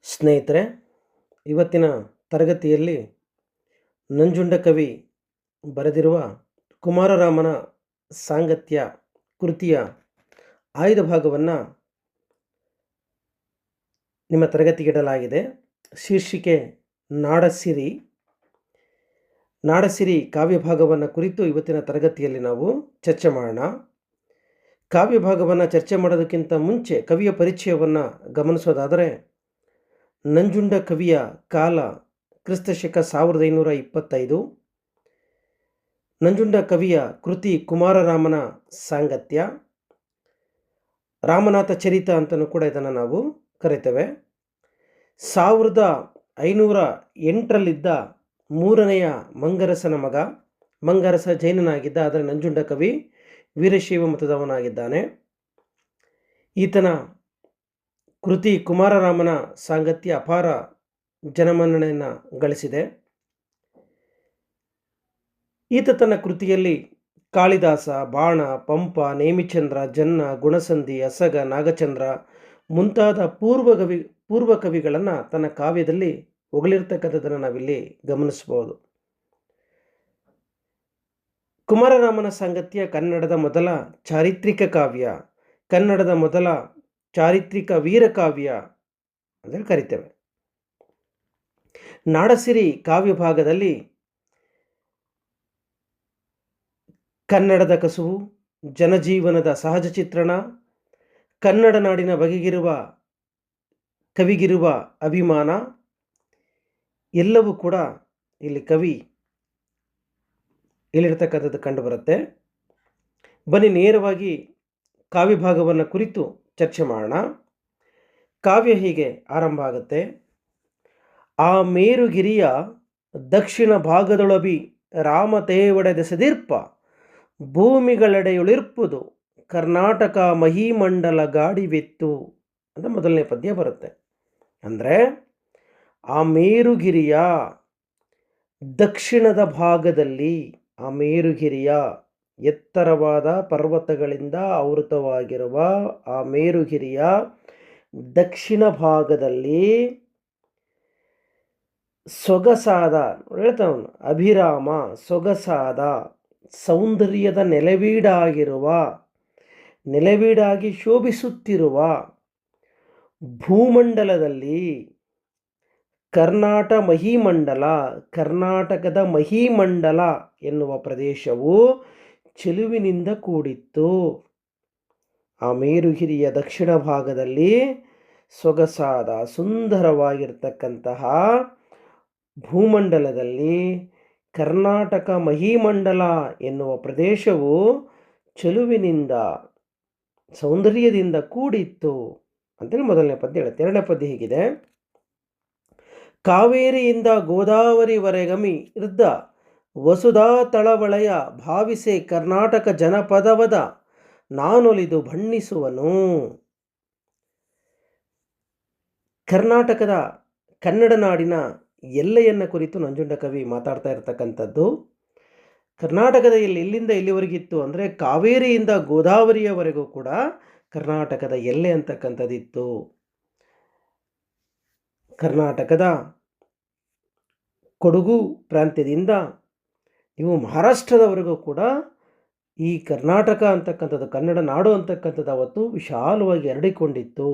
ಸ್ನೇಹಿತರೆ, ಇವತ್ತಿನ ತರಗತಿಯಲ್ಲಿ ನಂಜುಂಡ ಕವಿ ಬರೆದಿರುವ ಕುಮಾರರಾಮನ ಸಾಂಗತ್ಯ ಕೃತಿಯ ಆಯ್ದ ಭಾಗವನ್ನು ನಿಮ್ಮ ತರಗತಿಗಿಡಲಾಗಿದೆ. ಶೀರ್ಷಿಕೆ ನಾಡಸಿರಿ. ನಾಡಸಿರಿ ಕಾವ್ಯ ಭಾಗವನ್ನು ಕುರಿತು ಇವತ್ತಿನ ತರಗತಿಯಲ್ಲಿ ನಾವು ಚರ್ಚೆ ಮಾಡೋಣ. ಕಾವ್ಯ ಭಾಗವನ್ನು ಚರ್ಚೆ ಮಾಡೋದಕ್ಕಿಂತ ಮುಂಚೆ ಕವಿಯ ಪರಿಚಯವನ್ನು ಗಮನಿಸೋದಾದರೆ, ನಂಜುಂಡ ಕವಿಯ ಕಾಲ ಕ್ರಿಸ್ತಶಕ 1525. ನಂಜುಂಡ ಕವಿಯ ಕೃತಿ ಕುಮಾರರಾಮನ ಸಾಂಗತ್ಯ, ರಾಮನಾಥ ಚರಿತ ಅಂತಲೂ ಕೂಡ ಇದನ್ನು ನಾವು ಕರಿತೇವೆ. 1508ರಲ್ಲಿದ್ದ ಮೂರನೆಯ ಮಂಗರಸನ ಮಗ. ಮಂಗರಸ ಜೈನನಾಗಿದ್ದ, ಆದರೆ ನಂಜುಂಡ ಕವಿ ವೀರಶೈವ ಮತದವನಾಗಿದ್ದಾನೆ. ಈತನ ಕೃತಿ ಕುಮಾರರಾಮನ ಸಾಂಗತ್ಯ ಅಪಾರ ಜನಮನ್ನಣೆಯನ್ನು ಗಳಿಸಿದೆ. ಈತ ತನ್ನ ಕೃತಿಯಲ್ಲಿ ಕಾಳಿದಾಸ, ಬಾಣ, ಪಂಪ, ನೇಮಿಚಂದ್ರ, ಜನ್ನ, ಗುಣಸಂಧಿ, ಅಸಗ, ನಾಗಚಂದ್ರ ಮುಂತಾದ ಪೂರ್ವ ಕವಿಗಳನ್ನು ತನ್ನ ಕಾವ್ಯದಲ್ಲಿ ಹೊಗಳಿರ್ತಕ್ಕಂಥದ್ದನ್ನು ನಾವಿಲ್ಲಿ ಗಮನಿಸಬಹುದು. ಕುಮಾರರಾಮನ ಸಾಂಗತ್ಯ ಕನ್ನಡದ ಮೊದಲ ಚಾರಿತ್ರಿಕ ಕಾವ್ಯ, ಕನ್ನಡದ ಮೊದಲ ಚಾರಿತ್ರಿಕ ವೀರಕಾವ್ಯ ಅಂತ ಕರಿತೇವೆ. ನಾಡಸಿರಿ ಕಾವ್ಯ ಭಾಗದಲ್ಲಿ ಕನ್ನಡದ ಕಸುವು, ಜನಜೀವನದ ಸಹಜ ಚಿತ್ರಣ, ಕನ್ನಡ ನಾಡಿನ ಬಗೆಗಿರುವ ಕವಿಗಿರುವ ಅಭಿಮಾನ ಎಲ್ಲವೂ ಕೂಡ ಇಲ್ಲಿ ಕವಿ ಇಲ್ಲಿರ್ತಕ್ಕಂಥದ್ದು ಕಂಡುಬರುತ್ತೆ. ಬನ್ನಿ ನೇರವಾಗಿ ಕಾವ್ಯ ಭಾಗವನ್ನು ಕುರಿತು ಚರ್ಚೆ ಮಾಡೋಣ. ಕಾವ್ಯ ಹೀಗೆ ಆರಂಭ ಆಗುತ್ತೆ. ಆ ಮೇರುಗಿರಿಯ ದಕ್ಷಿಣ ಭಾಗದೊಳಬಿ ರಾಮತೇವಡೆದೆಸೆದಿರ್ಪ ಭೂಮಿಗಳೆಡೆಯುಳಿರ್ಪುದು ಕರ್ನಾಟಕ ಮಹೀಮಂಡಲ ಗಾಡಿವೆತ್ತು ಅಂತ ಮೊದಲನೇ ಪದ್ಯ ಬರುತ್ತೆ. ಅಂದರೆ ಆ ಮೇರುಗಿರಿಯ ದಕ್ಷಿಣದ ಭಾಗದಲ್ಲಿ, ಆ ಮೇರುಗಿರಿಯ ಎತ್ತರವಾದ ಪರ್ವತಗಳಿಂದ ಆವೃತವಾಗಿರುವ ಆ ಮೇರುಗಿರಿಯ ದಕ್ಷಿಣ ಭಾಗದಲ್ಲಿ ಸೊಗಸಾದ, ಹೇಳ್ತಾವನು ಅಭಿರಾಮ, ಸೊಗಸಾದ ಸೌಂದರ್ಯದ ನೆಲೆವೀಡಾಗಿ ಶೋಭಿಸುತ್ತಿರುವ ಭೂಮಂಡಲದಲ್ಲಿ ಕರ್ನಾಟಕದ ಮಹೀಮಂಡಲ ಎನ್ನುವ ಪ್ರದೇಶವು ಚೆಲುವಿನಿಂದ ಕೂಡಿತ್ತು. ಆ ಮೇರುಗಿರಿಯ ದಕ್ಷಿಣ ಭಾಗದಲ್ಲಿ ಸೊಗಸಾದ ಸುಂದರವಾಗಿರ್ತಕ್ಕಂತಹ ಭೂಮಂಡಲದಲ್ಲಿ ಕರ್ನಾಟಕ ಮಹೀಮಂಡಲ ಎನ್ನುವ ಪ್ರದೇಶವು ಚೆಲುವಿನಿಂದ, ಸೌಂದರ್ಯದಿಂದ ಕೂಡಿತ್ತು ಅಂತೇಳಿ ಮೊದಲನೇ ಪದ್ಯ ಹೇಳುತ್ತೆ. ಎರಡನೇ ಪದ್ಯ ಹೀಗಿದೆ. ಕಾವೇರಿಯಿಂದ ಗೋದಾವರಿವರೆಗಮಿ ಇದ್ದ ವಸುಧಾ ತಳವಳೆಯ ಭಾವಿಸೆ ಕರ್ನಾಟಕ ಜನಪದವದ ನಾನೊಲಿದು ಬಣ್ಣಿಸುವನು. ಕನ್ನಡ ನಾಡಿನ ಎಲ್ಲೆಯನ್ನು ಕುರಿತು ನಂಜುಂಡ ಕವಿ ಮಾತಾಡ್ತಾ ಇರತಕ್ಕಂಥದ್ದು. ಕರ್ನಾಟಕದ ಇಲ್ಲಿಂದ ಇಲ್ಲಿವರೆಗಿತ್ತು ಅಂದರೆ ಕಾವೇರಿಯಿಂದ ಗೋದಾವರಿಯವರೆಗೂ ಕೂಡ ಕರ್ನಾಟಕದ ಎಲ್ಲೆ ಅಂತಕ್ಕಂಥದ್ದಿತ್ತು. ಕರ್ನಾಟಕದ ಕೊಡಗು ಪ್ರಾಂತ್ಯದಿಂದ ನೀವು ಮಹಾರಾಷ್ಟ್ರದವರೆಗೂ ಕೂಡ ಈ ಕರ್ನಾಟಕ ಅಂತಕ್ಕಂಥದ್ದು, ಕನ್ನಡ ನಾಡು ಅಂತಕ್ಕಂಥದ್ದು ಅವತ್ತು ವಿಶಾಲವಾಗಿ ಹರಡಿಕೊಂಡಿತ್ತು.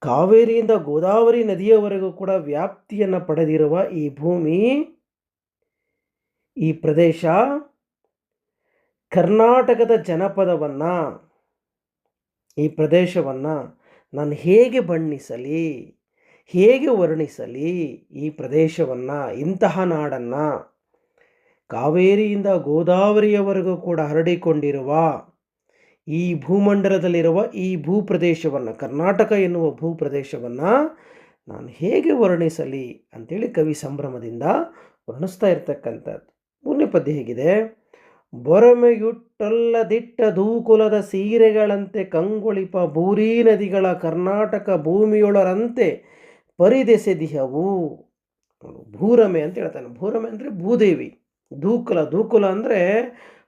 ಕಾವೇರಿಯಿಂದ ಗೋದಾವರಿ ನದಿಯವರೆಗೂ ಕೂಡ ವ್ಯಾಪ್ತಿಯನ್ನು ಪಡೆದಿರುವ ಈ ಭೂಮಿ, ಈ ಪ್ರದೇಶ ಕರ್ನಾಟಕದ ಜನಪದವನ್ನು, ಈ ಪ್ರದೇಶವನ್ನು ನಾನು ಹೇಗೆ ಬಣ್ಣಿಸಲಿ, ಹೇಗೆ ವರ್ಣಿಸಲಿ ಈ ಪ್ರದೇಶವನ್ನು, ಇಂತಹ ನಾಡನ್ನು, ಕಾವೇರಿಯಿಂದ ಗೋದಾವರಿಯವರೆಗೂ ಕೂಡ ಹರಡಿಕೊಂಡಿರುವ ಈ ಭೂಮಂಡಲದಲ್ಲಿರುವ ಈ ಭೂಪ್ರದೇಶವನ್ನು, ಕರ್ನಾಟಕ ಎನ್ನುವ ಭೂಪ್ರದೇಶವನ್ನು ನಾನು ಹೇಗೆ ವರ್ಣಿಸಲಿ ಅಂತೇಳಿ ಕವಿ ಸಂಭ್ರಮದಿಂದ ವರ್ಣಿಸ್ತಾ ಇರ್ತಕ್ಕಂಥದ್ದು. ಮೂರನೇ ಪದ್ಯ ಹೇಗಿದೆ. ಬೊರಮೆಯುಟ್ಟಲ್ಲದಿಟ್ಟ ದೂಕುಲದ ಸೀರೆಗಳಂತೆ ಕಂಗೊಳಿಪ ಭೂರಿ ನದಿಗಳ ಕರ್ನಾಟಕ ಭೂಮಿಯೊಳರಂತೆ ಪರಿದೆಸೆದಿಹವು. ಭೂರಮೆ ಅಂತ ಹೇಳ್ತಾನೆ. ಭೂರಮೆ ಅಂದರೆ ಭೂದೇವಿ. ದೂಕುಲ ಅಂದರೆ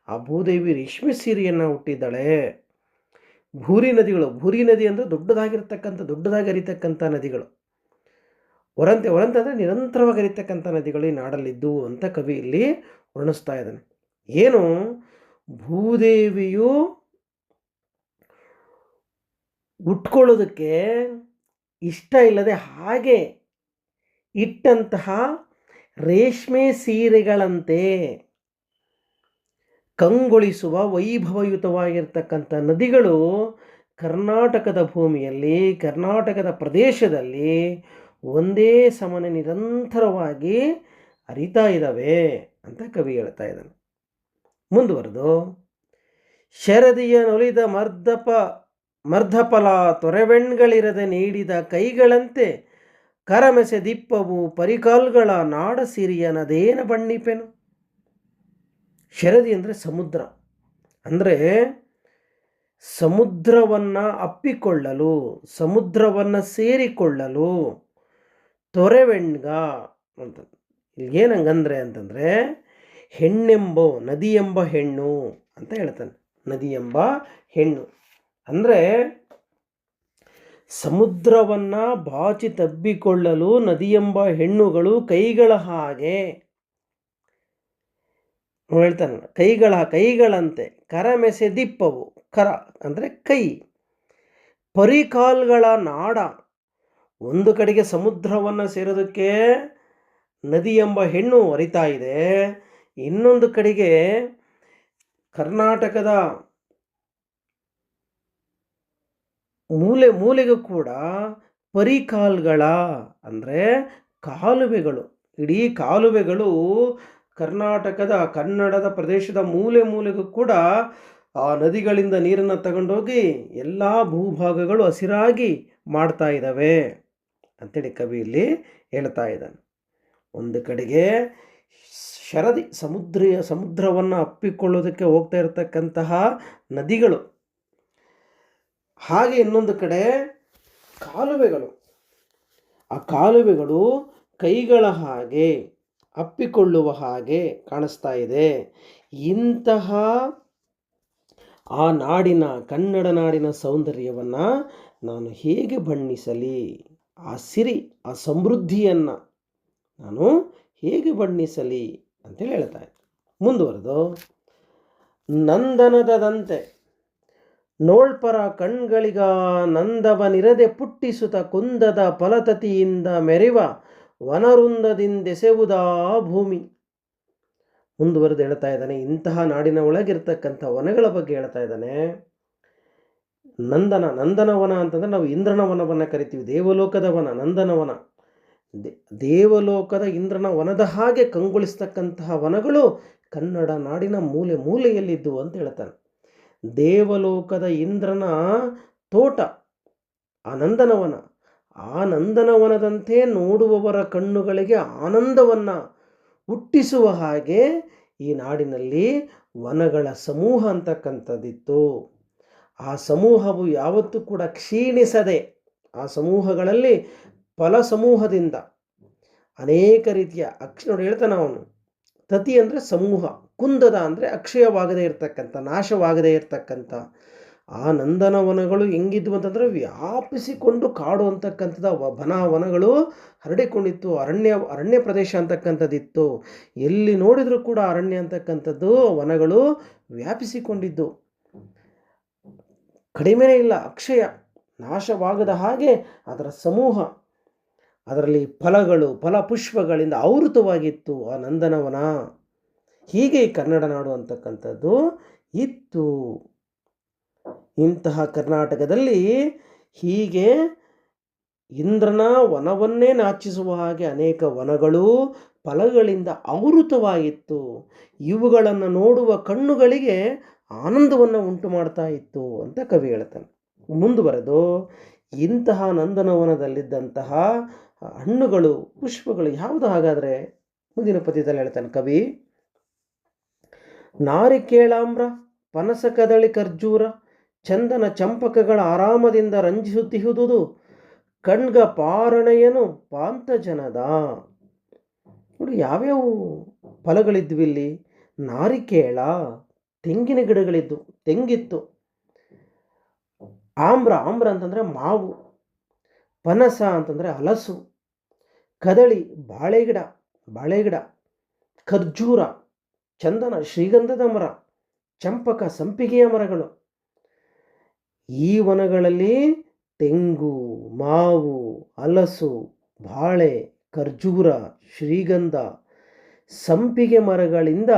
ಆ ಭೂದೇವಿ ರೇಷ್ಮೆ ಸೀರೆಯನ್ನು ಹುಟ್ಟಿದ್ದಾಳೆ. ಭೂರಿ ನದಿ ಅಂದರೆ ದೊಡ್ಡದಾಗಿ ಹರಿತಕ್ಕಂಥ ನದಿಗಳು. ಹೊರಂತೆ ಅಂದರೆ ನಿರಂತರವಾಗಿ ಹರಿತಕ್ಕಂಥ ನದಿಗಳು ಈ ನಾಡಲ್ಲಿದ್ದು ಅಂತ ಕವಿ ಇಲ್ಲಿ ವರ್ಣಿಸ್ತಾ ಇದ್ದಾನೆ. ಏನು ಭೂದೇವಿಯು ಉಟ್ಕೊಳ್ಳೋದಕ್ಕೆ ಇಷ್ಟ ಇಲ್ಲದೆ ಹಾಗೆ ಇಟ್ಟಂತಹ ರೇಷ್ಮೆ ಸೀರೆಗಳಂತೆ ಕಂಗೊಳಿಸುವ ವೈಭವಯುತವಾಗಿರ್ತಕ್ಕಂಥ ನದಿಗಳು ಕರ್ನಾಟಕದ ಭೂಮಿಯಲ್ಲಿ, ಕರ್ನಾಟಕದ ಪ್ರದೇಶದಲ್ಲಿ ಒಂದೇ ಸಮನೆ ನಿರಂತರವಾಗಿ ಹರಿತಾ ಇದ್ದಾವೆ ಅಂತ ಕವಿ ಹೇಳ್ತಾ ಇದ್ದಾನೆ. ಮುಂದುವರೆದು, ಶರದಿಯ ನೊಲಿದ ಮರ್ಧಫಲ ತೊರೆವೆಣ್ಗಳಿರದೆ ನೀಡಿದ ಕೈಗಳಂತೆ ಕರಮೆಸೆ ದಿಪ್ಪವು ಪರಿಕಾಲ್ಗಳ ನಾಡ ಸಿರಿಯನದೇನ ಬಣ್ಣಿಪೆನು. ಶರದಿ ಅಂದರೆ ಸಮುದ್ರ, ಅಂದರೆ ಸಮುದ್ರವನ್ನು ಅಪ್ಪಿಕೊಳ್ಳಲು, ಸಮುದ್ರವನ್ನು ಸೇರಿಕೊಳ್ಳಲು ತೊರೆವೆಣ್ಗ ಅಂತ ಏನಂಗಂದ್ರೆ ಅಂತಂದರೆ ಹೆಣ್ಣೆಂಬೋ, ನದಿ ಎಂಬ ಹೆಣ್ಣು ಅಂತ ಹೇಳ್ತಾನೆ. ನದಿ ಎಂಬ ಹೆಣ್ಣು ಅಂದರೆ ಸಮುದ್ರವನ್ನು ಬಾಚಿ ತಬ್ಬಿಕೊಳ್ಳಲು ನದಿಯೆಂಬ ಹೆಣ್ಣುಗಳು ಕೈಗಳ ಹಾಗೆ ಹೇಳ್ತಾನೆ. ಕೈಗಳಂತೆ ಕರಮೆಸೆ ದಿಪ್ಪವು, ಕರ ಅಂದರೆ ಕೈ, ಪರಿಕಾಲ್ಗಳ ನಾಡ. ಒಂದು ಕಡೆಗೆ ಸಮುದ್ರವನ್ನು ಸೇರೋದಕ್ಕೆ ನದಿ ಎಂಬ ಹೆಣ್ಣು ಹರಿತಾ ಇದೆ, ಇನ್ನೊಂದು ಕಡೆಗೆ ಕರ್ನಾಟಕದ ಮೂಲೆಗೂ ಕೂಡ ಪರಿಕಾಲ್ಗಳ ಅಂದರೆ ಕಾಲುವೆಗಳು, ಇಡೀ ಕಾಲುವೆಗಳು ಕರ್ನಾಟಕದ ಕನ್ನಡದ ಪ್ರದೇಶದ ಮೂಲೆಗೂ ಕೂಡ ಆ ನದಿಗಳಿಂದ ನೀರನ್ನು ತಗೊಂಡೋಗಿ ಎಲ್ಲ ಭೂಭಾಗಗಳು ಹಸಿರಾಗಿ ಮಾಡ್ತಾ ಇದ್ದಾವೆ ಅಂತೇಳಿ ಕವಿ ಇಲ್ಲಿ ಹೇಳ್ತಾ ಇದ್ದಾನೆ. ಒಂದು ಕಡೆಗೆ ಶರದಿ ಸಮುದ್ರವನ್ನು ಅಪ್ಪಿಕೊಳ್ಳೋದಕ್ಕೆ ಹೋಗ್ತಾ ಇರತಕ್ಕಂತಹ ನದಿಗಳು, ಹಾಗೆ ಇನ್ನೊಂದು ಕಡೆ ಕಾಲುವೆಗಳು. ಆ ಕಾಲುವೆಗಳು ಕೈಗಳ ಹಾಗೆ ಅಪ್ಪಿಕೊಳ್ಳುವ ಹಾಗೆ ಕಾಣಿಸ್ತಾ ಇದೆ. ಇಂತಹ ಆ ನಾಡಿನ, ಕನ್ನಡ ನಾಡಿನ ಸೌಂದರ್ಯವನ್ನು ನಾನು ಹೇಗೆ ಬಣ್ಣಿಸಲಿ, ಆ ಸಿರಿ, ಆ ಸಮೃದ್ಧಿಯನ್ನು ನಾನು ಹೇಗೆ ಬಣ್ಣಿಸಲಿ ಅಂತೇಳಿ ಹೇಳ್ತಾ ಇದ್ದೆ. ಮುಂದುವರೆದು, ನಂದನದಂತೆ ನೋಳ್ಪರ ಕಣ್ಗಳಿಗ ನಂದವನಿರದೆ ಪುಟ್ಟಿಸುತ್ತ ಕುಂದದ ಫಲತತಿಯಿಂದ ಮೆರೆವ ವನವೃಂದದಿಂದೆಸೆವುದ ಭೂಮಿ. ಮುಂದುವರೆದು ಹೇಳ್ತಾ ಇದ್ದಾನೆ, ಇಂತಹ ನಾಡಿನ ಒಳಗಿರ್ತಕ್ಕಂಥ ವನಗಳ ಬಗ್ಗೆ ಹೇಳ್ತಾ ಇದ್ದಾನೆ. ನಂದನವನ ಅಂತಂದರೆ ನಾವು ಇಂದ್ರನ ವನವನ್ನು ಕರಿತೀವಿ, ದೇವಲೋಕದ ವನ ನಂದನವನ. ದೇವಲೋಕದ ಇಂದ್ರನ ವನದ ಹಾಗೆ ಕಂಗೊಳಿಸ್ತಕ್ಕಂತಹ ವನಗಳು ಕನ್ನಡ ನಾಡಿನ ಮೂಲೆಯಲ್ಲಿದ್ದು ಅಂತ ಹೇಳ್ತಾನೆ. ದೇವಲೋಕದ ಇಂದ್ರನ ತೋಟ ಆ ನಂದನವನ, ಆ ನಂದನವನದಂತೆ ನೋಡುವವರ ಕಣ್ಣುಗಳಿಗೆ ಆನಂದವನ್ನು ಹುಟ್ಟಿಸುವ ಹಾಗೆ ಈ ನಾಡಿನಲ್ಲಿ ವನಗಳ ಸಮೂಹ ಅಂತಕ್ಕಂಥದ್ದಿತ್ತು. ಆ ಸಮೂಹವು ಯಾವತ್ತೂ ಕೂಡ ಕ್ಷೀಣಿಸದೆ, ಆ ಸಮೂಹಗಳಲ್ಲಿ ಫಲಸಮೂಹದಿಂದ ಅನೇಕ ರೀತಿಯ ನೋಡಿ ಹೇಳ್ತಾನೆ ಅವನು. ತತಿ ಅಂದರೆ ಸಮೂಹ, ಕುಂದದ ಅಂದರೆ ಅಕ್ಷಯವಾಗದೇ ಇರತಕ್ಕಂಥ, ನಾಶವಾಗದೇ ಇರತಕ್ಕಂಥ ಆ ನಂದನವನಗಳು ಹೆಂಗಿದ್ವು ಅಂತಂದರೆ ವ್ಯಾಪಿಸಿಕೊಂಡು ಕಾಡು ಅಂತಕ್ಕಂಥದ್ದು ವನಗಳು ಹರಡಿಕೊಂಡಿತ್ತು. ಅರಣ್ಯ ಪ್ರದೇಶ ಅಂತಕ್ಕಂಥದ್ದಿತ್ತು. ಎಲ್ಲಿ ನೋಡಿದರೂ ಕೂಡ ಅರಣ್ಯ ಅಂತಕ್ಕಂಥದ್ದು ವನಗಳು ವ್ಯಾಪಿಸಿಕೊಂಡಿದ್ದು, ಕಡಿಮೆನೇ ಇಲ್ಲ, ಅಕ್ಷಯ, ನಾಶವಾಗದ ಹಾಗೆ ಅದರ ಸಮೂಹ, ಅದರಲ್ಲಿ ಫಲಪುಷ್ಪಗಳಿಂದ ಆವೃತವಾಗಿತ್ತು ಆ ನಂದನವನ. ಹೀಗೆ ಕನ್ನಡ ನಾಡು ಅಂತಕ್ಕಂಥದ್ದು ಇತ್ತು. ಇಂತಹ ಕರ್ನಾಟಕದಲ್ಲಿ ಹೀಗೆ ಇಂದ್ರನ ವನವನ್ನೇ ನಾಚಿಸುವ ಹಾಗೆ ಅನೇಕ ವನಗಳು ಫಲಗಳಿಂದ ಆವೃತವಾಗಿತ್ತು. ಇವುಗಳನ್ನು ನೋಡುವ ಕಣ್ಣುಗಳಿಗೆ ಆನಂದವನ್ನು ಉಂಟು ಮಾಡ್ತಾ ಇತ್ತು ಅಂತ ಕವಿ ಹೇಳ್ತಾನೆ. ಮುಂದುವರೆದು, ಇಂತಹ ನಂದನವನದಲ್ಲಿದ್ದಂತಹ ಹಣ್ಣುಗಳು, ಪುಷ್ಪಗಳು ಯಾವುದು ಹಾಗಾದರೆ ಮುಂದಿನ ಪದ್ಯದಲ್ಲಿ ಹೇಳ್ತಾನೆ ಕವಿ. ನಾರಿಕೇಳಾಮ್ರ, ಪನಸ, ಕದಳಿ, ಖರ್ಜೂರ, ಚಂದನ, ಚಂಪಕಗಳ ಆರಾಮದಿಂದ ರಂಜಿಸುತ್ತಿಹುದುದು ಕಣ್ಗ ಪಾರಣೆಯನು ಪಾಂತಜನದ. ನೋಡಿ ಯಾವ್ಯಾವ ಫಲಗಳಿದ್ವು ಇಲ್ಲಿ. ನಾರಿಕೇಳ, ತೆಂಗಿನ ಗಿಡಗಳಿದ್ದು, ತೆಂಗಿತ್ತು. ಆಮ್ರ, ಆಮ್ರ ಅಂತಂದರೆ ಮಾವು, ಪನಸ ಅಂತಂದರೆ ಹಲಸು, ಕದಳಿ ಬಾಳೆಗಿಡ, ಬಾಳೆಗಿಡ, ಖರ್ಜೂರ, ಚಂದನ ಶ್ರೀಗಂಧದ ಮರ, ಚಂಪಕ ಸಂಪಿಗೆಯ ಮರಗಳು. ಈ ವನಗಳಲ್ಲಿ ತೆಂಗು, ಮಾವು, ಹಲಸು, ಬಾಳೆ, ಖರ್ಜೂರ, ಶ್ರೀಗಂಧ, ಸಂಪಿಗೆ ಮರಗಳಿಂದ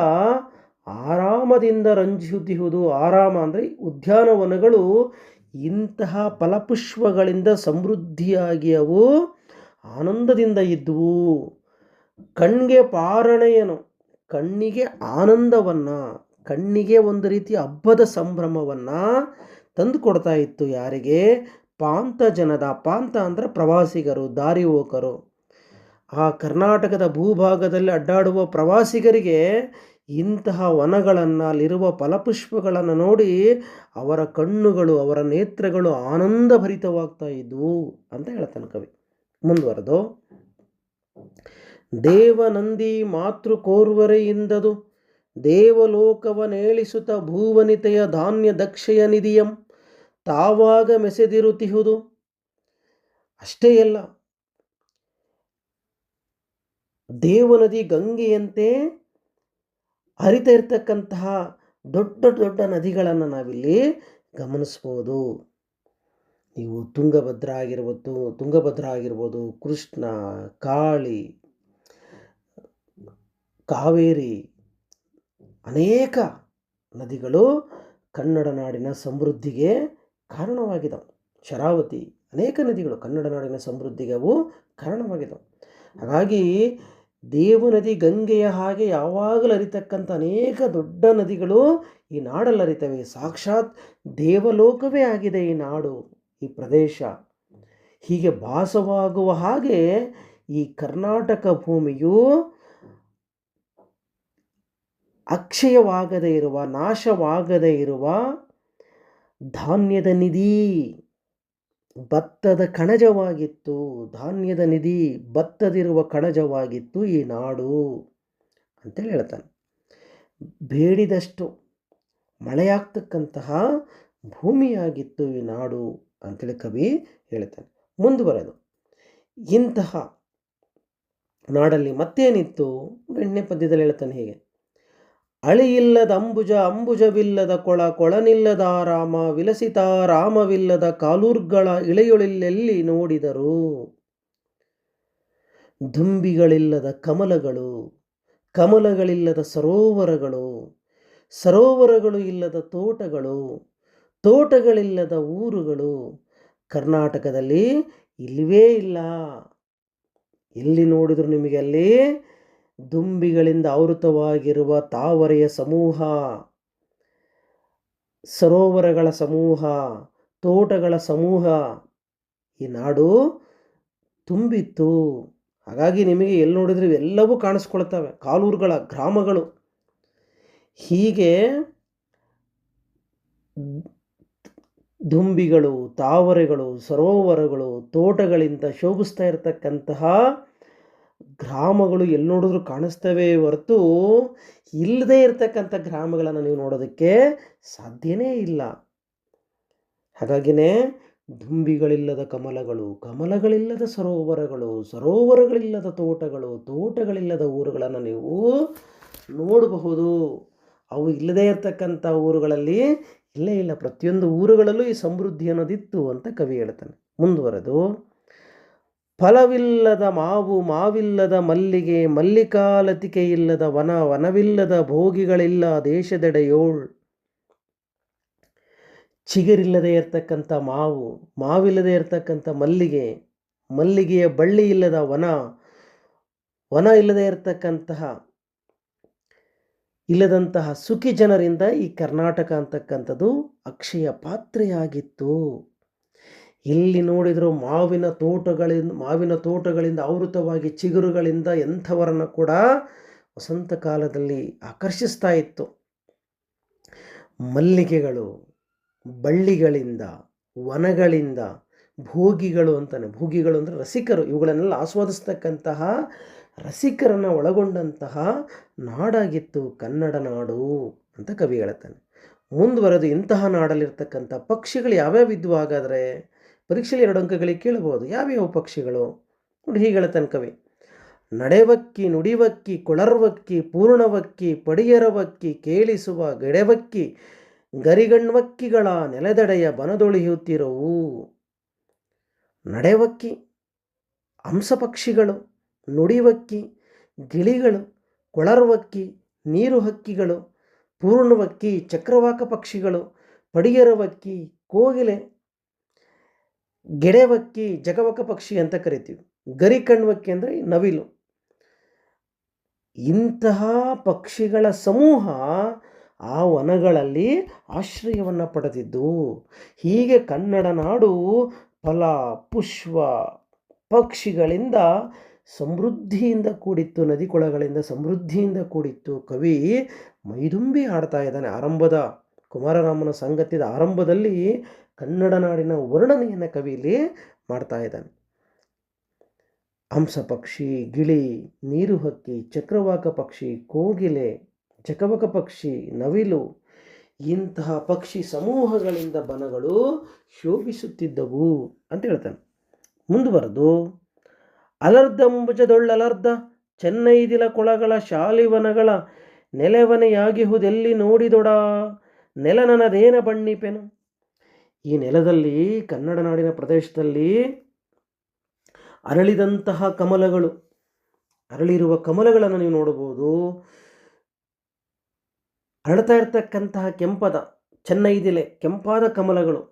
ಆರಾಮದಿಂದ ರಂಜಿಸುತ್ತಿರುವುದು. ಆರಾಮ ಅಂದರೆ ಉದ್ಯಾನವನಗಳು ಇಂತಹ ಫಲಪುಷ್ಪಗಳಿಂದ ಸಮೃದ್ಧಿಯಾಗಿ ಅವು ಆನಂದದಿಂದ ಇದ್ದುವು. ಕಣ್ಣಿಗೆ ಪಾರಣೆಯನು, ಕಣ್ಣಿಗೆ ಆನಂದವನ್ನು, ಕಣ್ಣಿಗೆ ಒಂದು ರೀತಿಯ ಹಬ್ಬದ ಸಂಭ್ರಮವನ್ನು ತಂದು ಕೊಡ್ತಾ ಇತ್ತು. ಯಾರಿಗೆ? ಪಾಂತ ಜನದ. ಪಾಂತ ಅಂದರೆ ಪ್ರವಾಸಿಗರು, ದಾರಿ ಹೋಕರು. ಆ ಕರ್ನಾಟಕದ ಭೂಭಾಗದಲ್ಲಿ ಅಡ್ಡಾಡುವ ಪ್ರವಾಸಿಗರಿಗೆ ಇಂತಹ ವನಗಳನ್ನು, ಅಲ್ಲಿರುವ ಫಲಪುಷ್ಪಗಳನ್ನು ನೋಡಿ ಅವರ ಕಣ್ಣುಗಳು, ಅವರ ನೇತ್ರಗಳು ಆನಂದಭರಿತವಾಗ್ತಾ ಇದ್ವು ಅಂತ ಹೇಳ್ತಾನೆ ಕವಿ. ಮುಂದುವರೆದು, ದೇವನಂದಿ ಮಾತೃ ಕೋರ್ವರೆಯಿಂದದು ದೇವಲೋಕವನೇಳಿಸುತ್ತ ಭೂವನಿತೆಯ ಧಾನ್ಯ ದಕ್ಷಯ ನಿಧಿಯಂ ತಾವಾಗ ಮೆಸೆದಿರುತ್ತಿಹುದು. ಅಷ್ಟೇ ಅಲ್ಲ, ದೇವನದಿ ಗಂಗೆಯಂತೆ ಹರಿತಾ ಇರ್ತಕ್ಕಂತಹ ದೊಡ್ಡ ದೊಡ್ಡ ನದಿಗಳನ್ನು ನಾವಿಲ್ಲಿ ಗಮನಿಸ್ಬೋದು. ನೀವು ತುಂಗಭದ್ರಾ ಆಗಿರ್ಬೋದು, ಕೃಷ್ಣ, ಕಾಳಿ, ಕಾವೇರಿ, ಅನೇಕ ನದಿಗಳು ಕನ್ನಡ ನಾಡಿನ ಸಮೃದ್ಧಿಗೆ ಕಾರಣವಾಗಿದ್ದವು. ಶರಾವತಿ, ಅನೇಕ ನದಿಗಳು ಕನ್ನಡ ನಾಡಿನ ಸಮೃದ್ಧಿಗೆ ಅವು ಕಾರಣವಾಗಿದ್ದವು. ಹಾಗಾಗಿ ದೇವನದಿ ಗಂಗೆಯ ಹಾಗೆ ಯಾವಾಗಲೂ ಹರಿತಕ್ಕಂಥ ಅನೇಕ ದೊಡ್ಡ ನದಿಗಳು ಈ ನಾಡಲ್ಲಿ ಹರಿತವೆ. ಸಾಕ್ಷಾತ್ ದೇವಲೋಕವೇ ಆಗಿದೆ ಈ ನಾಡು, ಈ ಪ್ರದೇಶ. ಹೀಗೆ ಭಾಸವಾಗುವ ಹಾಗೆ ಈ ಕರ್ನಾಟಕ ಭೂಮಿಯು ಅಕ್ಷಯವಾಗದೇ ಇರುವ, ನಾಶವಾಗದೇ ಇರುವ ಧಾನ್ಯದ ನಿಧಿ, ಭತ್ತದ ಕಣಜವಾಗಿತ್ತು. ಧಾನ್ಯದ ನಿಧಿ, ಭತ್ತದಿರುವ ಕಣಜವಾಗಿತ್ತು ಈ ನಾಡು ಅಂತೇಳಿ ಹೇಳ್ತಾನೆ. ಬೇಡಿದಷ್ಟು ಮಳೆಯಾಗ್ತಕ್ಕಂತಹ ಭೂಮಿಯಾಗಿತ್ತು ಈ ನಾಡು ಅಂತೇಳಿ ಕವಿ ಹೇಳ್ತಾನೆ. ಮುಂದುವರೆದು, ಇಂತಹ ನಾಡಲ್ಲಿ ಮತ್ತೇನಿತ್ತು? 8ನೇ ಪದ್ಯದಲ್ಲಿ ಹೇಳ್ತಾನೆ ಹೀಗೆ: ಅಳಿಯಿಲ್ಲದ ಅಂಬುಜ, ಅಂಬುಜವಿಲ್ಲದ ಕೊಳ, ಕೊಳನಿಲ್ಲದ ರಾಮ, ವಿಲಸಿತಾರಾಮವಿಲ್ಲದ ಕಾಲೂರ್ಗಳ ಇಳೆಯೊಳಿಲ್ಲೆಲ್ಲಿ ನೋಡಿದರು. ದುಂಬಿಗಳಿಲ್ಲದ ಕಮಲಗಳು, ಕಮಲಗಳಿಲ್ಲದ ಸರೋವರಗಳು, ಸರೋವರಗಳು ಇಲ್ಲದ ತೋಟಗಳು, ತೋಟಗಳಿಲ್ಲದ ಊರುಗಳು ಕರ್ನಾಟಕದಲ್ಲಿ ಇಲ್ಲವೇ ಇಲ್ಲ. ಎಲ್ಲಿ ನೋಡಿದ್ರು ನಿಮಗೆ ಅಲ್ಲಿ ದುಂಬಿಗಳಿಂದ ಆವೃತವಾಗಿರುವ ತಾವರೆಯ ಸಮೂಹ, ಸರೋವರಗಳ ಸಮೂಹ, ತೋಟಗಳ ಸಮೂಹ ಈ ನಾಡು ತುಂಬಿತ್ತು. ಹಾಗಾಗಿ ನಿಮಗೆ ಎಲ್ಲಿ ನೋಡಿದ್ರೆ ಇವೆಲ್ಲವೂ ಕಾಣಿಸ್ಕೊಳ್ತವೆ, ಕಾಲೂರುಗಳ ಗ್ರಾಮಗಳು. ಹೀಗೆ ದುಂಬಿಗಳು, ತಾವರೆಗಳು, ಸರೋವರಗಳು, ತೋಟಗಳಿಂದ ಶೋಭಿಸ್ತಾ ಇರತಕ್ಕಂತಹ ಗ್ರಾಮಗಳು ಎಲ್ಲಿ ನೋಡಿದ್ರು ಕಾಣಿಸ್ತವೆ ಹೊರತು ಇಲ್ಲದೇ ಇರತಕ್ಕಂಥ ಗ್ರಾಮಗಳನ್ನು ನೀವು ನೋಡೋದಕ್ಕೆ ಸಾಧ್ಯನೇ ಇಲ್ಲ. ಹಾಗಾಗಿನೇ ದುಂಬಿಗಳಿಲ್ಲದ ಕಮಲಗಳು, ಕಮಲಗಳಿಲ್ಲದ ಸರೋವರಗಳು, ಸರೋವರಗಳಿಲ್ಲದ ತೋಟಗಳು, ತೋಟಗಳಿಲ್ಲದ ಊರುಗಳನ್ನು ನೀವು ನೋಡಬಹುದು. ಅವು ಇಲ್ಲದೇ ಇರತಕ್ಕಂಥ ಊರುಗಳಲ್ಲಿ ಇಲ್ಲೇ ಇಲ್ಲ. ಪ್ರತಿಯೊಂದು ಊರುಗಳಲ್ಲೂ ಈ ಸಮೃದ್ಧಿ ಅನ್ನೋದಿತ್ತು ಅಂತ ಕವಿ ಹೇಳ್ತಾನೆ. ಮುಂದುವರೆದು, ಫಲವಿಲ್ಲದ ಮಾವು, ಮಾವಿಲ್ಲದ ಮಲ್ಲಿಗೆ, ಮಲ್ಲಿಕಾಲತಿಕೆ ಇಲ್ಲದ ವನ, ವನವಿಲ್ಲದ ಭೋಗಿಗಳಿಲ್ಲ ದೇಶದೆಡೆಯೋಳ್. ಚಿಗುರಿಲ್ಲದೆ ಇರತಕ್ಕಂಥ ಮಾವು, ಮಾವಿಲ್ಲದೆ ಇರತಕ್ಕಂಥ ಮಲ್ಲಿಗೆ, ಮಲ್ಲಿಗೆಯ ಬಳ್ಳಿ ಇಲ್ಲದ ವನ, ವನ ಇಲ್ಲದೆ ಇಲ್ಲದಂತಹ ಸುಖಿ ಜನರಿಂದ ಈ ಕರ್ನಾಟಕ ಅಂತಕ್ಕಂಥದ್ದು ಅಕ್ಷಯ ಪಾತ್ರೆಯಾಗಿತ್ತು. ಎಲ್ಲಿ ನೋಡಿದರೂ ಮಾವಿನ ತೋಟಗಳಿಂದ ಆವೃತವಾಗಿ ಚಿಗುರುಗಳಿಂದ ಎಂಥವರನ್ನು ಕೂಡ ವಸಂತ ಕಾಲದಲ್ಲಿ ಆಕರ್ಷಿಸ್ತಾ ಇತ್ತು. ಮಲ್ಲಿಗೆಗಳು, ಬಳ್ಳಿಗಳಿಂದ, ವನಗಳಿಂದ, ಭೋಗಿಗಳು ಅಂತಾನೆ. ಭೋಗಿಗಳು ಅಂದರೆ ರಸಿಕರು. ಇವುಗಳನ್ನೆಲ್ಲ ಆಸ್ವಾದಿಸ್ತಕ್ಕಂತಹ ರಸಿಕರನ್ನು ಒಳಗೊಂಡಂತಹ ನಾಡಾಗಿತ್ತು ಕನ್ನಡ ನಾಡು ಅಂತ ಕವಿ ಹೇಳ್ತಾನೆ. ಮುಂದುವರೆದು ಇಂತಹ ನಾಡಲ್ಲಿರ್ತಕ್ಕಂಥ ಪಕ್ಷಿಗಳು ಯಾವ್ಯಾವ ಇದ್ವು ಹಾಗಾದರೆ? ಪರೀಕ್ಷೆಯಲ್ಲಿ 2 ಅಂಕಗಳಿಗೆ ಕೇಳಬಹುದು. ಯಾವ್ಯಾವ ಪಕ್ಷಿಗಳು? ನೋಡಿ ಹೀಗೆ ಹೇಳ್ತಾನೆ ಕವಿ. ನಡೆವಕ್ಕಿ ನುಡಿವಕ್ಕಿ ಕೊಳರ್ವಕ್ಕಿ ಪೂರ್ಣವಕ್ಕಿ ಪಡಿಯರವಕ್ಕಿ ಕೇಳಿಸುವ ಗೆಡೆವಕ್ಕಿ ಗರಿಗಣ್ವಕ್ಕಿಗಳ ನೆಲದೆಡೆಯ ಬನದೊಳಿಯುತ್ತಿರುವು. ನಡೆವಕ್ಕಿ ಹಂಸಪಕ್ಷಿಗಳು, ನುಡಿವಕ್ಕಿ ಗಿಳಿಗಳು, ಕೊಳರ್ವಕ್ಕಿ ನೀರು ಹಕ್ಕಿಗಳು, ಪೂರ್ಣವಕ್ಕಿ ಚಕ್ರವಾಕ ಪಕ್ಷಿಗಳು, ಪಡಿಯರವಕ್ಕಿ ಕೋಗಿಲೆ, ಗೆಡೆವಕ್ಕಿ ಜಗವಕ ಪಕ್ಷಿ ಅಂತ ಕರಿತೀವಿ, ಗರಿಕಣ್ವಕ್ಕಿ ಅಂದರೆ ನವಿಲು. ಇಂತಹ ಪಕ್ಷಿಗಳ ಸಮೂಹ ಆ ವನಗಳಲ್ಲಿ ಆಶ್ರಯವನ್ನು ಪಡೆದಿದ್ದು. ಹೀಗೆ ಕನ್ನಡ ನಾಡು ಫಲ ಪುಷ್ಪ ಪಕ್ಷಿಗಳಿಂದ ಸಮೃದ್ಧಿಯಿಂದ ಕೂಡಿತ್ತು, ನದಿ ಕೊಳಗಳಿಂದ ಸಮೃದ್ಧಿಯಿಂದ ಕೂಡಿತ್ತು. ಕವಿ ಮೈದುಂಬಿ ಹಾಡ್ತಾ ಇದ್ದಾನೆ. ಆರಂಭದ ಕುಮಾರರಾಮನ ಸಂಗತಿದ ಆರಂಭದಲ್ಲಿ ಕನ್ನಡ ನಾಡಿನ ವರ್ಣನೆಯನ್ನು ಕವಿಯಲ್ಲಿ ಮಾಡ್ತಾ ಇದ್ದಾನೆ. ಹಂಸ ಪಕ್ಷಿ, ಗಿಳಿ, ನೀರು ಹಕ್ಕಿ, ಚಕ್ರವಾಕ ಪಕ್ಷಿ, ಕೋಗಿಲೆ, ಚಕವಕ ಪಕ್ಷಿ, ನವಿಲು, ಇಂತಹ ಪಕ್ಷಿ ಸಮೂಹಗಳಿಂದ ಬನಗಳು ಶೋಭಿಸುತ್ತಿದ್ದವು ಅಂತ ಹೇಳ್ತಾನೆ. ಮುಂದುವರೆದು ಅಲರ್ಧಂಬುಜದೊಳ್ಳಲರ್ಧ ಚೆನ್ನೈದಿಲ ಕೊಳಗಳ ಶಾಲಿವನಗಳ ನೆಲೆವನೆಯಾಗಿಹುದೆಲ್ಲಿ ನೋಡಿದೊಡ ನೆಲನನದೇನ ಬಣ್ಣಿಪೆನು. ಈ ನೆಲದಲ್ಲಿ, ಕನ್ನಡ ನಾಡಿನ ಪ್ರದೇಶದಲ್ಲಿ ಅರಳಿದಂತಹ ಕಮಲಗಳು, ಅರಳಿರುವ ಕಮಲಗಳನ್ನು ನೀವು ನೋಡಬಹುದು. ಅರಳ್ತಾ ಇರ್ತಕ್ಕಂತಹ ಕೆಂಪದ ಚೆನ್ನೈದಿಲೆ ಕೆಂಪಾದ ಕಮಲಗಳು,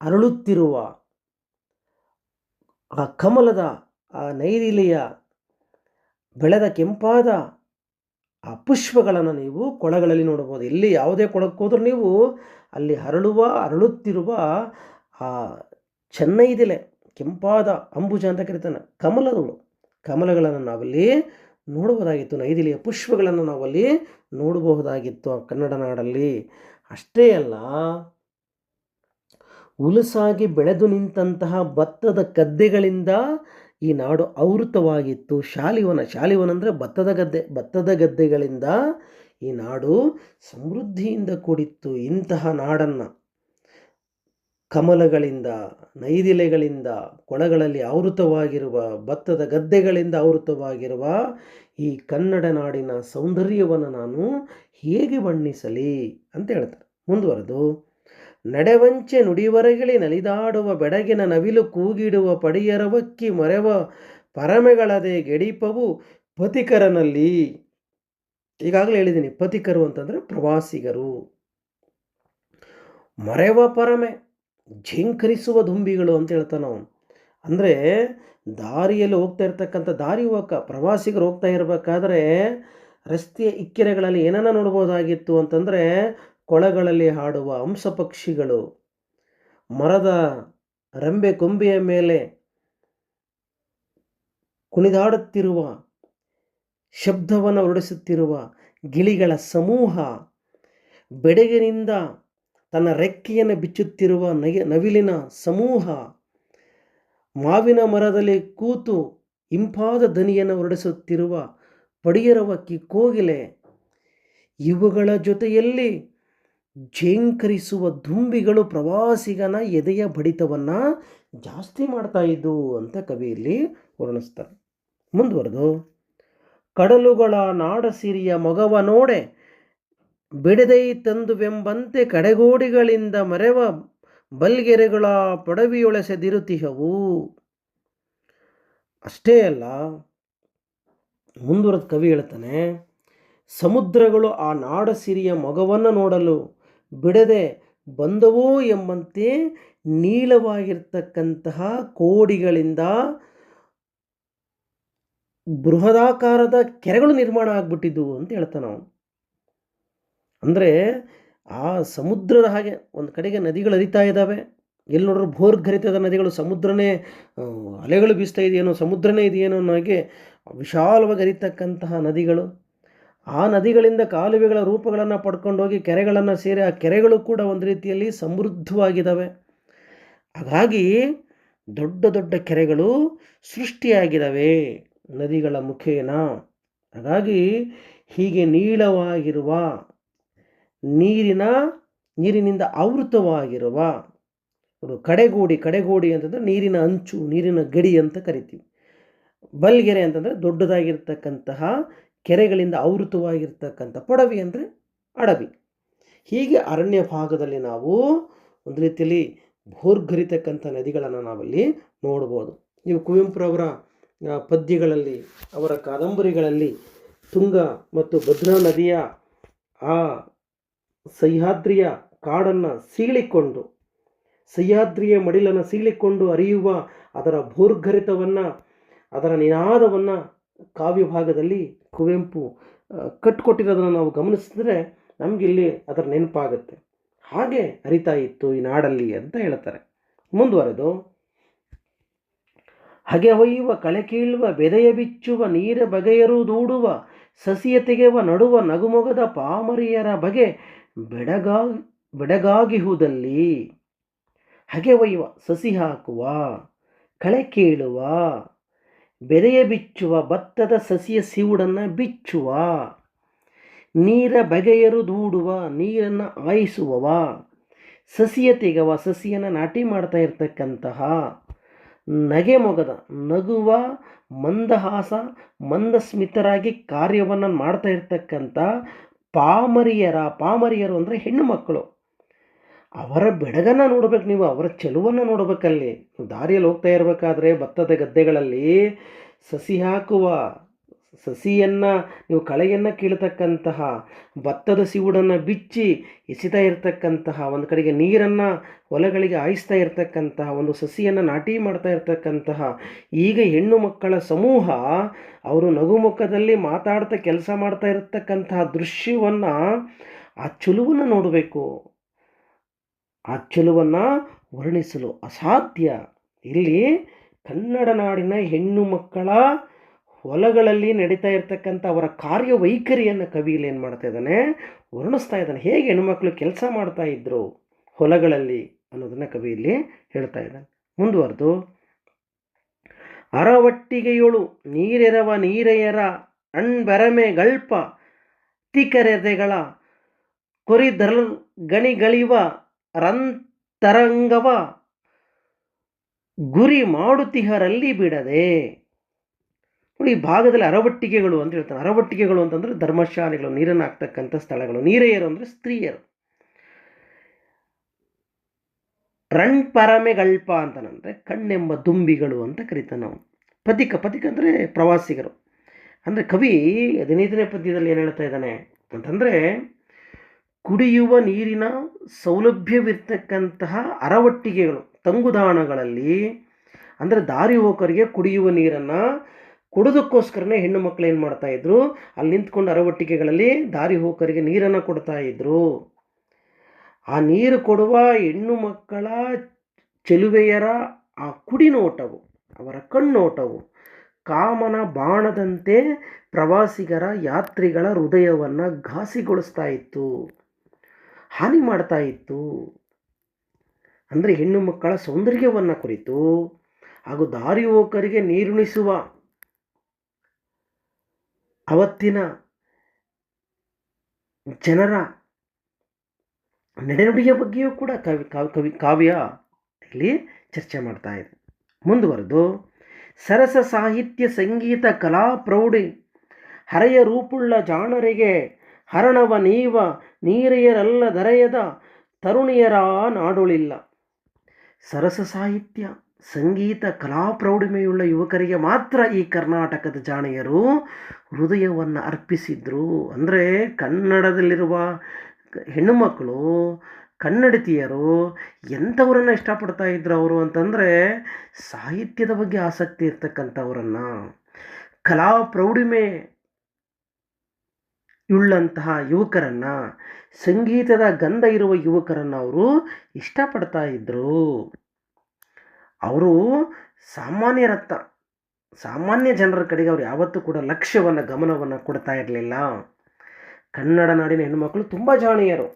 ಅರಳುತ್ತಿರುವ ಆ ಕಮಲದ ಆ ನೈದಿಲೆಯ ಬೆಳೆದ ಕೆಂಪಾದ ಆ ಪುಷ್ಪಗಳನ್ನು ನೀವು ಕೊಳಗಳಲ್ಲಿ ನೋಡಬಹುದು. ಎಲ್ಲಿ ಯಾವುದೇ ಕೊಳಕ್ಕೆ ಹೋದ್ರೂ ನೀವು ಅಲ್ಲಿ ಅರಳುತ್ತಿರುವ ಆ ಚೆನ್ನೈದಿಲೆ ಕೆಂಪಾದ ಅಂಬುಜ ಅಂತ ಕರೀತಾನೆ ಕಮಲಗಳನ್ನು ನಾವಲ್ಲಿ ನೋಡಬಹುದಾಗಿತ್ತು. ನೈದಿಲೆಯ ಪುಷ್ಪಗಳನ್ನು ನಾವಲ್ಲಿ ನೋಡಬಹುದಾಗಿತ್ತು ಕನ್ನಡ ನಾಡಲ್ಲಿ. ಅಷ್ಟೇ ಅಲ್ಲ, ಉಲಸಾಗಿ ಬೆಳೆದು ನಿಂತಹ ಭತ್ತದ ಗದ್ದೆಗಳಿಂದ ಈ ನಾಡು ಆವೃತವಾಗಿತ್ತು. ಶಾಲಿವನ ಅಂದರೆ ಭತ್ತದ ಗದ್ದೆಗಳಿಂದ ಈ ನಾಡು ಸಮೃದ್ಧಿಯಿಂದ ಕೂಡಿತ್ತು. ಇಂತಹ ನಾಡನ್ನು ಕಮಲಗಳಿಂದ, ನೈದಿಲೆಗಳಿಂದ, ಕೊಳಗಳಲ್ಲಿ ಆವೃತವಾಗಿರುವ ಭತ್ತದ ಗದ್ದೆಗಳಿಂದ ಆವೃತವಾಗಿರುವ ಈ ಕನ್ನಡ ನಾಡಿನ ಸೌಂದರ್ಯವನ್ನು ನಾನು ಹೇಗೆ ಬಣ್ಣಿಸಲಿ ಅಂತ ಹೇಳ್ತಾರೆ. ಮುಂದುವರೆದು ನಡೆವಂಚೆ ನುಡಿವರಗಿಳಿ ನಲಿದಾಡುವ ಬೆಡಗಿನ ನವಿಲು ಕೂಗಿಡುವ ಪಡಿಯರವಕ್ಕಿ ಮರೆವ ಪರಮೆಗಳದೆ ಗೆಡಿಪವು ಪಥಿಕರನಲ್ಲಿ. ಈಗಾಗಲೇ ಹೇಳಿದ್ದೀನಿ, ಪಥಿಕರು ಅಂತಂದರೆ ಪ್ರವಾಸಿಗರು. ಮರೆವ ಪರಮೆ ಝೇಂಕರಿಸುವ ದುಂಬಿಗಳು ಅಂತ ಹೇಳ್ತಾನೆ ಅವನು. ಅಂದರೆ ದಾರಿಯಲ್ಲಿ ಹೋಗ್ತಾ ಇರ್ತಕ್ಕಂಥ ದಾರಿ ಹೋಗ ಪ್ರವಾಸಿಗರು ಹೋಗ್ತಾ ಇರಬೇಕಾದ್ರೆ ರಸ್ತೆಯ ಇಕ್ಕೆರೆಗಳಲ್ಲಿ ಏನನ್ನ ನೋಡ್ಬೋದಾಗಿತ್ತು ಅಂತಂದರೆ ಕೊಳಗಳಲ್ಲಿ ಹಾಡುವ ಹಂಸ ಪಕ್ಷಿಗಳು, ಮರದ ರೆಂಬೆ ಕೊಂಬೆಯ ಮೇಲೆ ಕುಣಿದಾಡುತ್ತಿರುವ ಶಬ್ದವನ್ನು ಹೊರಡಿಸುತ್ತಿರುವ ಗಿಳಿಗಳ ಸಮೂಹ, ಬೆಡಗಿನಿಂದ ತನ್ನ ರೆಕ್ಕೆಯನ್ನು ಬಿಚ್ಚುತ್ತಿರುವ ನವಿಲಿನ ಸಮೂಹ, ಮಾವಿನ ಮರದಲ್ಲಿ ಕೂತು ಇಂಪಾದ ದನಿಯನ್ನು ಹೊರಡಿಸುತ್ತಿರುವ ಪಡಿಯರವಕ್ಕಿ ಕೋಗಿಲೆ, ಇವುಗಳ ಜೊತೆಯಲ್ಲಿ ಝೇಂಕರಿಸುವ ದುಂಬಿಗಳು ಪ್ರವಾಸಿಗನ ಎದೆಯ ಬಡಿತವನ್ನು ಜಾಸ್ತಿ ಮಾಡ್ತಾ ಇದ್ದು ಅಂತ ಕವಿಯಲ್ಲಿ ವರ್ಣಿಸ್ತಾರೆ. ಮುಂದುವರೆದು ಕಡಲುಗಳ ನಾಡಸಿರಿಯ ಮೊಗವ ನೋಡೆ ಬಿಡದೈ ತಂದುವೆಂಬಂತೆ ಕಡೆಗೋಡಿಗಳಿಂದ ಮರೆವ ಬಲ್ಗೆರೆಗಳ ಪೊಡವಿಯೊಳೆಸೆದಿರುತಿಹವು. ಅಷ್ಟೇ ಅಲ್ಲ, ಮುಂದುವರೆದ ಕವಿ ಹೇಳ್ತಾನೆ, ಸಮುದ್ರಗಳು ಆ ನಾಡಸಿರಿಯ ಮೊಗವನ್ನು ನೋಡಲು ಬಿಡದೆ ಬಂದವೋ ಎಂಬಂತೆ ನೀಳವಾಗಿರ್ತಕ್ಕಂತಹ ಕೋಡಿಗಳಿಂದ ಬೃಹದಾಕಾರದ ಕೆರೆಗಳು ನಿರ್ಮಾಣ ಆಗ್ಬಿಟ್ಟಿದ್ವು ಅಂತ ಹೇಳ್ತಾನೆ ಅವನು. ಅಂದರೆ ಆ ಸಮುದ್ರದ ಹಾಗೆ ಒಂದು ಕಡೆಗೆ ನದಿಗಳು ಹರಿತಾ ಇದ್ದಾವೆ, ಎಲ್ಲಿ ನೋಡ್ರೂ ಭೋರ್ಗರಿತದ ನದಿಗಳು, ಸಮುದ್ರನೇ ಅಲೆಗಳು ಬೀಸ್ತಾ ಇದೆಯೇನೋ, ಸಮುದ್ರನೇ ಇದೆಯೇನೋ ಅನ್ನೋ ಹಾಗೆ ವಿಶಾಲವಾಗಿ ಹರಿತಕ್ಕಂತಹ ನದಿಗಳು. ಆ ನದಿಗಳಿಂದ ಕಾಲುವೆಗಳ ರೂಪಗಳನ್ನು ಪಡ್ಕೊಂಡು ಹೋಗಿ ಕೆರೆಗಳನ್ನು ಸೇರಿ ಆ ಕೆರೆಗಳು ಕೂಡ ಒಂದು ರೀತಿಯಲ್ಲಿ ಸಮೃದ್ಧವಾಗಿದ್ದಾವೆ. ಹಾಗಾಗಿ ದೊಡ್ಡ ದೊಡ್ಡ ಕೆರೆಗಳು ಸೃಷ್ಟಿಯಾಗಿದ್ದಾವೆ ನದಿಗಳ ಮುಖೇನ. ಹಾಗಾಗಿ ಹೀಗೆ ನೀಳವಾಗಿರುವ ನೀರಿನಿಂದ ಆವೃತವಾಗಿರುವ ಕಡೆಗೋಡಿ ಅಂತಂದರೆ ನೀರಿನ ಅಂಚು, ನೀರಿನ ಗಡಿ ಅಂತ ಕರಿತೀವಿ. ಬಲ್ಗೆರೆ ಅಂತಂದರೆ ದೊಡ್ಡದಾಗಿರ್ತಕ್ಕಂತಹ ಕೆರೆಗಳಿಂದ ಆವೃತವಾಗಿರ್ತಕ್ಕಂಥ, ಪೊಡವಿ ಅಂದರೆ ಅಡವಿ. ಹೀಗೆ ಅರಣ್ಯ ಭಾಗದಲ್ಲಿ ನಾವು ಒಂದು ರೀತಿಯಲ್ಲಿ ಭೋರ್ಗರಿತಕ್ಕಂಥ ನದಿಗಳನ್ನು ನಾವಲ್ಲಿ ನೋಡ್ಬೋದು. ನೀವು ಕುವೆಂಪುರವರ ಪದ್ಯಗಳಲ್ಲಿ, ಅವರ ಕಾದಂಬರಿಗಳಲ್ಲಿ ತುಂಗ ಮತ್ತು ಭದ್ರಾ ನದಿಯ ಆ ಸಹ್ಯಾದ್ರಿಯ ಕಾಡನ್ನು ಸೀಳಿಕೊಂಡು, ಸಹ್ಯಾದ್ರಿಯ ಮಡಿಲನ್ನು ಸೀಳಿಕೊಂಡು ಹರಿಯುವ ಅದರ ಭೋರ್ಗರಿತವನ್ನು, ಅದರ ನಿನಾದವನ್ನು ಕಾವ್ಯ ಭಾಗದಲ್ಲಿ ಕುವೆಂಪು ಕಟ್ಟಿಕೊಟ್ಟಿರೋದನ್ನು ನಾವು ಗಮನಿಸಿದ್ರೆ ನಮಗಿಲ್ಲಿ ಅದರ ನೆನಪಾಗುತ್ತೆ. ಹಾಗೆ ಹರಿತಾ ಇತ್ತು ಈ ನಾಡಲ್ಲಿ ಅಂತ ಹೇಳ್ತಾರೆ. ಮುಂದುವರೆದು, ಹಗೆ ಹೊಯ್ಯುವ ಕಳೆ ಕೀಳುವ ಬೆದೆಯ ಬಿಚ್ಚುವ ನೀರ ಬಗೆಯರು ದೂಡುವ ಸಸಿಯ ತೆಗೆವ ನಡುವ ನಗುಮೊಗದ ಪಾಮರಿಯರ ಬಗೆ ಬೆಡಗಾಗಿಹುದಲ್ಲಿ. ಹಗೆ ಒಯ್ಯುವ ಸಸಿ ಹಾಕುವ, ಕಳೆ ಕೀಳುವ, ಬೆದೆಯ ಬಿಚ್ಚುವ ಭತ್ತದ ಸಸಿಯ ಸಿವುಡನ್ನು ಬಿಚ್ಚುವ, ನೀರ ಬಗೆಯರು ದೂಡುವ ನೀರನ್ನು ಆಯಿಸುವವ, ಸಸಿಯ ತೆಗೆವ ಸಸಿಯನ್ನು ನಾಟಿ ಮಾಡ್ತಾ ಇರ್ತಕ್ಕಂತಹ, ನಗೆ ಮೊಗದ ನಗುವ ಮಂದಹಾಸ ಮಂದಸ್ಮಿತರಾಗಿ ಕಾರ್ಯವನ್ನು ಮಾಡ್ತಾ ಇರ್ತಕ್ಕಂಥ ಪಾಮರಿಯರು ಅಂದರೆ ಹೆಣ್ಣು ಮಕ್ಕಳು, ಅವರ ಬೆಡಗನ್ನು ನೋಡ್ಬೇಕು ನೀವು, ಅವರ ಚೆಲುವನ್ನು ನೋಡ್ಬೇಕಲ್ಲಿ. ದಾರಿಯಲ್ಲಿ ಹೋಗ್ತಾ ಇರಬೇಕಾದ್ರೆ ಭತ್ತದ ಗದ್ದೆಗಳಲ್ಲಿ ಸಸಿ ಹಾಕುವ, ಸಸಿಯನ್ನು ನೀವು ಕಳೆಯನ್ನು ಕೀಳ್ತಕ್ಕಂತಹ, ಭತ್ತದ ಸಿವುಡನ್ನು ಬಿಚ್ಚಿ ಎಸಿತಾ ಇರ್ತಕ್ಕಂತಹ, ಒಂದು ಕಡೆಗೆ ನೀರನ್ನು ಹೊಲಗಳಿಗೆ ಹಾಯಿಸ್ತಾ ಇರ್ತಕ್ಕಂತಹ, ಒಂದು ಸಸಿಯನ್ನು ನಾಟಿ ಮಾಡ್ತಾ ಇರ್ತಕ್ಕಂತಹ ಈಗ ಹೆಣ್ಣು ಮಕ್ಕಳ ಸಮೂಹ ಅವರು ನಗುಮುಖದಲ್ಲಿ ಮಾತಾಡ್ತಾ ಕೆಲಸ ಮಾಡ್ತಾ ಇರತಕ್ಕಂತಹ ದೃಶ್ಯವನ್ನು, ಆ ಚೆಲುವನ್ನು ನೋಡಬೇಕು. ಆ ಚೆಲುವನ್ನು ವರ್ಣಿಸಲು ಅಸಾಧ್ಯ. ಇಲ್ಲಿ ಕನ್ನಡ ನಾಡಿನ ಹೆಣ್ಣು ಮಕ್ಕಳ ಹೊಲಗಳಲ್ಲಿ ನಡೀತಾ ಇರ್ತಕ್ಕಂಥ ಅವರ ಕಾರ್ಯವೈಖರಿಯನ್ನು ಕವಿಯಲ್ಲಿ ಏನು ಮಾಡ್ತಾ ಇದ್ದಾನೆ, ವರ್ಣಿಸ್ತಾ ಇದ್ದಾನೆ. ಹೇಗೆ ಹೆಣ್ಣುಮಕ್ಕಳು ಕೆಲಸ ಮಾಡ್ತಾ ಇದ್ರು ಹೊಲಗಳಲ್ಲಿ ಅನ್ನೋದನ್ನು ಕವಿಯಲ್ಲಿ ಹೇಳ್ತಾ ಇದ್ದಾನೆ. ಮುಂದುವರೆದು, ಅರವಟ್ಟಿಗೆಯೊಳು ನೀರೆರವ ನೀರೆಯರ ಅಣ್ಬೆರಮೆ ಗಳ್ಪ ತಿಕರೆದೆಗಳ ಕೊರಿದರ್ ಗಣಿಗಳಿವ ರಂತರಂಗವ ಗುರಿ ಮಾಡುತ್ತಿಹರಲ್ಲಿ ಬಿಡದೆ. ನೋಡಿ, ಈ ಭಾಗದಲ್ಲಿ ಅರವಟ್ಟಿಗೆಗಳು ಅಂತ ಹೇಳ್ತಾನೆ. ಅರವಟ್ಟಿಗೆಗಳು ಅಂತಂದರೆ ಧರ್ಮಶಾಲೆಗಳು, ನೀರನ್ನು ಹಾಕ್ತಕ್ಕಂಥ ಸ್ಥಳಗಳು. ನೀರೆಯರು ಅಂದರೆ ಸ್ತ್ರೀಯರು. ರಣಪರಮೆಗಳ್ಪ ಅಂತಂದರೆ ಕಣ್ಣೆಂಬ ದುಂಬಿಗಳು ಅಂತ ಕರಿತಾನೆ ನಾವು. ಪಥಿಕ ಅಂದರೆ ಪ್ರವಾಸಿಗರು. ಅಂದರೆ ಕವಿ 15ನೇ ಪದ್ಯದಲ್ಲಿ ಏನು ಹೇಳ್ತಾ ಇದ್ದಾನೆ ಅಂತಂದರೆ, ಕುಡಿಯುವ ನೀರಿನ ಸೌಲಭ್ಯವಿರ್ತಕ್ಕಂತಹ ಅರವಟ್ಟಿಗೆಗಳು, ತಂಗುದಾಣಗಳಲ್ಲಿ, ಅಂದರೆ ದಾರಿ ಹೋಕರಿಗೆ ಕುಡಿಯುವ ನೀರನ್ನು ಕೊಡೋದಕ್ಕೋಸ್ಕರನೇ ಹೆಣ್ಣು ಮಕ್ಕಳು ಏನು ಮಾಡ್ತಾಯಿದ್ರು, ಅಲ್ಲಿ ನಿಂತ್ಕೊಂಡು ಅರವಟ್ಟಿಗೆಗಳಲ್ಲಿ ದಾರಿ ಹೋಕರಿಗೆ ನೀರನ್ನು ಕೊಡ್ತಾ ಇದ್ರು. ಆ ನೀರು ಕೊಡುವ ಹೆಣ್ಣು ಮಕ್ಕಳ ಚೆಲುವೆಯರ ಆ ಕುಡಿನೋಟವು, ಅವರ ಕಣ್ಣೋಟವು ಕಾಮನ ಬಾಣದಂತೆ ಪ್ರವಾಸಿಗರ ಯಾತ್ರಿಗಳ ಹೃದಯವನ್ನು ಘಾಸಿಗೊಳಿಸ್ತಾ ಇತ್ತು, ಹಾನಿ ಮಾಡ್ತಾ ಇತ್ತು. ಅಂದರೆ ಹೆಣ್ಣು ಮಕ್ಕಳ ಸೌಂದರ್ಯವನ್ನು ಕುರಿತು ಹಾಗೂ ದಾರಿ ಹೋಕರಿಗೆ ನೀರುಣಿಸುವ ಅವತ್ತಿನ ಜನರ ನಡೆನುಡಿಯ ಬಗ್ಗೆಯೂ ಕೂಡ ಕಾವ್ಯ ಇಲ್ಲಿ ಚರ್ಚೆ ಮಾಡ್ತಾ ಇದೆ. ಮುಂದುವರೆದು, ಸರಸ ಸಾಹಿತ್ಯ ಸಂಗೀತ ಕಲಾ ಪ್ರೌಢಿ ಹರೆಯ ರೂಪುಳ್ಳ ಜಾಣರಿಗೆ ಹರಣವ ನೀವ ನೀರೆಯರಲ್ಲ ದರೆಯದ ತರುಣಿಯರ ನಾಡೊಳಿಲ್ಲ. ಸರಸ ಸಾಹಿತ್ಯ ಸಂಗೀತ ಕಲಾ ಪ್ರೌಢಿಮೆಯುಳ್ಳ ಯುವಕರಿಗೆ ಮಾತ್ರ ಈ ಕರ್ನಾಟಕದ ಜಾಣೆಯರು ಹೃದಯವನ್ನು ಅರ್ಪಿಸಿದ್ರು. ಅಂದರೆ ಕನ್ನಡದಲ್ಲಿರುವ ಹೆಣ್ಣು ಮಕ್ಕಳು, ಕನ್ನಡತಿಯರು ಎಂಥವರನ್ನು ಇಷ್ಟಪಡ್ತಾ ಇದ್ರು ಅವರು ಅಂತಂದರೆ, ಸಾಹಿತ್ಯದ ಬಗ್ಗೆ ಆಸಕ್ತಿ ಇರ್ತಕ್ಕಂಥವರನ್ನು, ಕಲಾ ಪ್ರೌಢಿಮೆ ಉಳ್ಳಂತಹ ಯುವಕರನ್ನು, ಸಂಗೀತದ ಗಂಧ ಇರುವ ಯುವಕರನ್ನು ಅವರು ಇಷ್ಟಪಡ್ತಾ ಇದ್ದರು. ಅವರು ಸಾಮಾನ್ಯರತ್ತ, ಸಾಮಾನ್ಯ ಜನರ ಕಡೆಗೆ ಅವರು ಯಾವತ್ತೂ ಕೂಡ ಲಕ್ಷ್ಯವನ್ನು, ಗಮನವನ್ನು ಕೊಡ್ತಾ ಇರಲಿಲ್ಲ. ಕನ್ನಡ ನಾಡಿನ ಹೆಣ್ಣುಮಕ್ಕಳು ತುಂಬ ಜಾಣಿಯರು.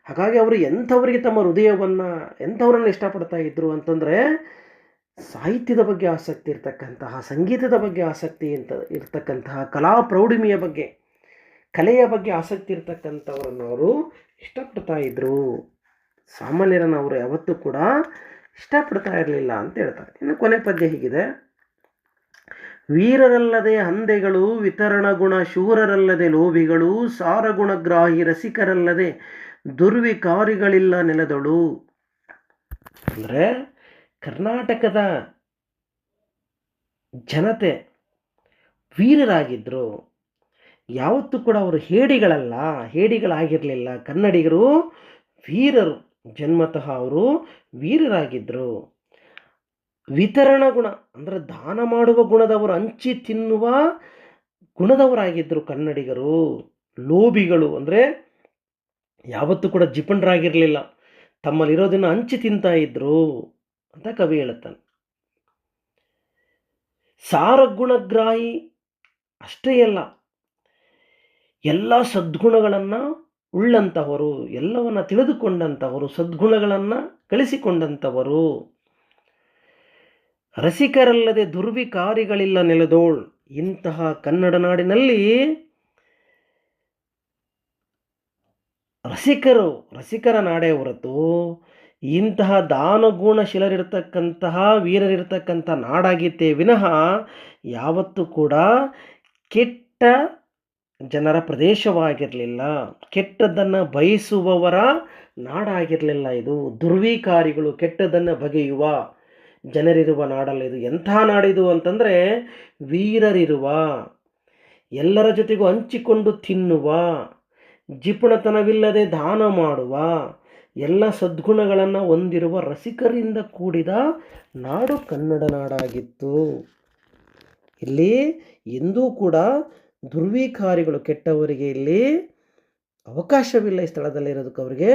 ಹಾಗಾಗಿ ಅವರು ಎಂಥವರಿಗೆ ತಮ್ಮ ಹೃದಯವನ್ನು, ಎಂಥವರನ್ನು ಇಷ್ಟಪಡ್ತಾ ಇದ್ದರು ಅಂತಂದರೆ, ಸಾಹಿತ್ಯದ ಬಗ್ಗೆ ಆಸಕ್ತಿ ಇರ್ತಕ್ಕಂತಹ, ಸಂಗೀತದ ಬಗ್ಗೆ ಆಸಕ್ತಿ ಇರ್ತಕ್ಕಂತಹ, ಕಲಾ ಪ್ರೌಢಿಮೆಯ ಬಗ್ಗೆ, ಕಲೆಯ ಬಗ್ಗೆ ಆಸಕ್ತಿ ಇರ್ತಕ್ಕಂಥವರನ್ನು ಅವರು ಇಷ್ಟಪಡ್ತಾ ಇದ್ದರು. ಸಾಮಾನ್ಯರನ್ನು ಅವರು ಯಾವತ್ತೂ ಕೂಡ ಇಷ್ಟಪಡ್ತಾ ಇರಲಿಲ್ಲ ಅಂತ ಹೇಳ್ತಾರೆ. ಇನ್ನು ಕೊನೆ ಪದ್ಯ ಹೀಗಿದೆ: ವೀರರಲ್ಲದೆ ಹಂದೆಗಳು, ವಿತರಣಗುಣ ಶೂರರಲ್ಲದೆ ಲೋಭಿಗಳು, ಸಾರಗುಣಗ್ರಾಹಿ ರಸಿಕರಲ್ಲದೆ ದುರ್ವಿಕಾರಿಗಳಿಲ್ಲ ನೆಲದಳು. ಅಂದರೆ ಕರ್ನಾಟಕದ ಜನತೆ ವೀರರಾಗಿದ್ದರು. ಯಾವತ್ತೂ ಕೂಡ ಅವರು ಹೇಡಿಗಳಾಗಿರಲಿಲ್ಲ. ಕನ್ನಡಿಗರು ವೀರರು, ಜನ್ಮತಃ ಅವರು ವೀರರಾಗಿದ್ದರು. ವಿತರಣ ಗುಣ ಅಂದರೆ ದಾನ ಮಾಡುವ ಗುಣದವರು, ಹಂಚಿ ತಿನ್ನುವ ಗುಣದವರಾಗಿದ್ದರು ಕನ್ನಡಿಗರು. ಲೋಭಿಗಳು ಅಂದರೆ ಯಾವತ್ತೂ ಕೂಡ ಜಿಪಣರಾಗಿರಲಿಲ್ಲ, ತಮ್ಮಲ್ಲಿರೋದನ್ನು ಹಂಚಿ ತಿಂತಾ ಇದ್ರು ಅಂತ ಕವಿ ಹೇಳುತ್ತಾನೆ. ಸಾರಗುಣಗ್ರಾಹಿ ಅಷ್ಟೇ ಅಲ್ಲ, ಎಲ್ಲ ಸದ್ಗುಣಗಳನ್ನು ಉಳ್ಳಂತಹವರು, ಎಲ್ಲವನ್ನ ತಿಳಿದುಕೊಂಡಂಥವರು, ಸದ್ಗುಣಗಳನ್ನು ಗಳಿಸಿಕೊಂಡಂಥವರು. ರಸಿಕರಲ್ಲದೆ ದುರ್ವಿಕಾರಿಗಳಿಲ್ಲ ನೆಲದೋಳ್. ಇಂತಹ ಕನ್ನಡ ನಾಡಿನಲ್ಲಿ ರಸಿಕರ ನಾಡೇ ಹೊರತು ಇಂತಹ ದಾನಗುಣಶೀಲರಿರ್ತಕ್ಕಂತಹ ವೀರರಿರ್ತಕ್ಕಂಥ ನಾಡಾಗಿತ್ತೇ ವಿನಃ ಯಾವತ್ತೂ ಕೂಡ ಕೆಟ್ಟ ಜನರ ಪ್ರದೇಶವಾಗಿರಲಿಲ್ಲ, ಕೆಟ್ಟದ್ದನ್ನು ಬಯಸುವವರ ನಾಡಾಗಿರಲಿಲ್ಲ. ಇದು ದುರ್ವಿಕಾರಿಗಳು, ಕೆಟ್ಟದ್ದನ್ನು ಬಗೆಯುವ ಜನರಿರುವ ನಾಡಲ್ಲ ಇದು. ಎಂಥ ನಾಡಿದು ಅಂತಂದರೆ ವೀರರಿರುವ, ಎಲ್ಲರ ಜೊತೆಗೂ ಹಂಚಿಕೊಂಡು ತಿನ್ನುವ, ಜಿಪುಣತನವಿಲ್ಲದೆ ದಾನ ಮಾಡುವ, ಎಲ್ಲ ಸದ್ಗುಣಗಳನ್ನು ಹೊಂದಿರುವ ರಸಿಕರಿಂದ ಕೂಡಿದ ನಾಡು ಕನ್ನಡ ನಾಡಾಗಿತ್ತು. ಇಲ್ಲಿ ಎಂದೂ ಕೂಡ ದುರ್ವಿಕಾರಿಗಳು, ಕೆಟ್ಟವರಿಗೆ ಇಲ್ಲಿ ಅವಕಾಶವಿಲ್ಲ. ಈ ಸ್ಥಳದಲ್ಲಿರೋದಕ್ಕೆ ಅವರಿಗೆ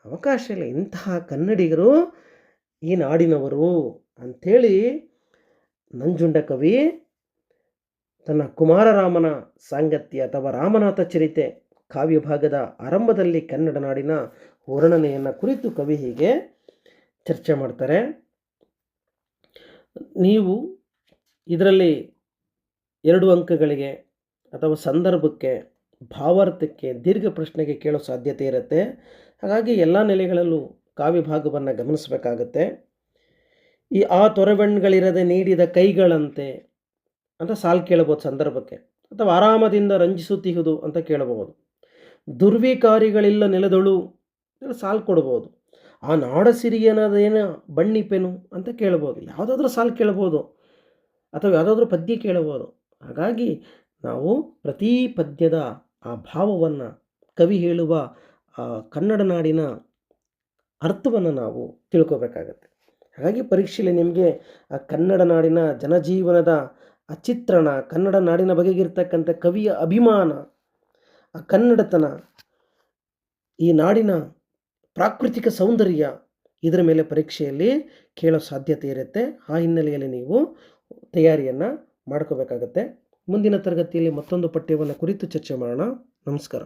ಅವಕಾಶ ಇಲ್ಲ. ಇಂತಹ ಕನ್ನಡಿಗರು ಈ ನಾಡಿನವರು ಅಂಥೇಳಿ ನಂಜುಂಡ ಕವಿ ತನ್ನ ಕುಮಾರರಾಮನ ಸಾಂಗತ್ಯ ಅಥವಾ ರಾಮನಾಥ ಚರಿತೆ ಕಾವ್ಯ ಭಾಗದ ಆರಂಭದಲ್ಲಿ ಕನ್ನಡ ನಾಡಿನ ವರ್ಣನೆಯನ್ನು ಕುರಿತು ಕವಿ ಹೀಗೆ ಚರ್ಚೆ ಮಾಡ್ತಾರೆ. ನೀವು ಇದರಲ್ಲಿ 2 ಅಂಕಗಳಿಗೆ ಅಥವಾ ಸಂದರ್ಭಕ್ಕೆ, ಭಾವಾರ್ಥಕ್ಕೆ, ದೀರ್ಘ ಪ್ರಶ್ನೆಗೆ ಕೇಳೋ ಸಾಧ್ಯತೆ ಇರುತ್ತೆ. ಹಾಗಾಗಿ ಎಲ್ಲ ನೆಲೆಗಳಲ್ಲೂ ಕಾವ್ಯ ಭಾಗವನ್ನು ಗಮನಿಸಬೇಕಾಗತ್ತೆ. ಆ ತೊರೆಬೆಣ್ಗಳಿರದೆ ನೀಡಿದ ಕೈಗಳಂತೆ ಅಂತ ಸಾಲು ಕೇಳಬಹುದು ಸಂದರ್ಭಕ್ಕೆ, ಅಥವಾ ಆರಾಮದಿಂದ ರಂಜಿಸುತ್ತಿಹುದು ಅಂತ ಕೇಳಬಹುದು. ದುರ್ವಿಕಾರಿಗಳಿಲ್ಲ ನೆಲದಳು ಸಾಲು ಕೊಡ್ಬೋದು. ಆ ನಾಡ ಸಿರಿಯನದೇನ ಬಣ್ಣಿಪೆನು ಅಂತ ಕೇಳ್ಬೋದು. ಯಾವುದಾದ್ರೂ ಸಾಲು ಕೇಳ್ಬೋದು ಅಥವಾ ಯಾವುದಾದ್ರೂ ಪದ್ಯ ಕೇಳಬಹುದು. ಹಾಗಾಗಿ ನಾವು ಪ್ರತಿ ಪದ್ಯದ ಆ ಭಾವವನ್ನು, ಕವಿ ಹೇಳುವ ಆ ಕನ್ನಡ ನಾಡಿನ ಅರ್ಥವನ್ನು ನಾವು ತಿಳ್ಕೋಬೇಕಾಗತ್ತೆ. ಹಾಗಾಗಿ ಪರೀಕ್ಷೆಯಲ್ಲಿ ನಿಮಗೆ ಆ ಕನ್ನಡ ನಾಡಿನ ಜನಜೀವನದ ಆ ಚಿತ್ರಣ, ಕನ್ನಡ ನಾಡಿನ ಬಗೆಗಿರ್ತಕ್ಕಂಥ ಕವಿಯ ಅಭಿಮಾನ, ಆ ಕನ್ನಡತನ, ಈ ನಾಡಿನ ಪ್ರಾಕೃತಿಕ ಸೌಂದರ್ಯ, ಇದರ ಮೇಲೆ ಪರೀಕ್ಷೆಯಲ್ಲಿ ಕೇಳೋ ಸಾಧ್ಯತೆ ಇರುತ್ತೆ. ಆ ಹಿನ್ನೆಲೆಯಲ್ಲಿ ನೀವು ತಯಾರಿಯನ್ನು ಮಾಡ್ಕೋಬೇಕಾಗತ್ತೆ. ಮುಂದಿನ ತರಗತಿಯಲ್ಲಿ ಮತ್ತೊಂದು ಪಠ್ಯವನ್ನು ಕುರಿತು ಚರ್ಚೆ ಮಾಡೋಣ. ನಮಸ್ಕಾರ.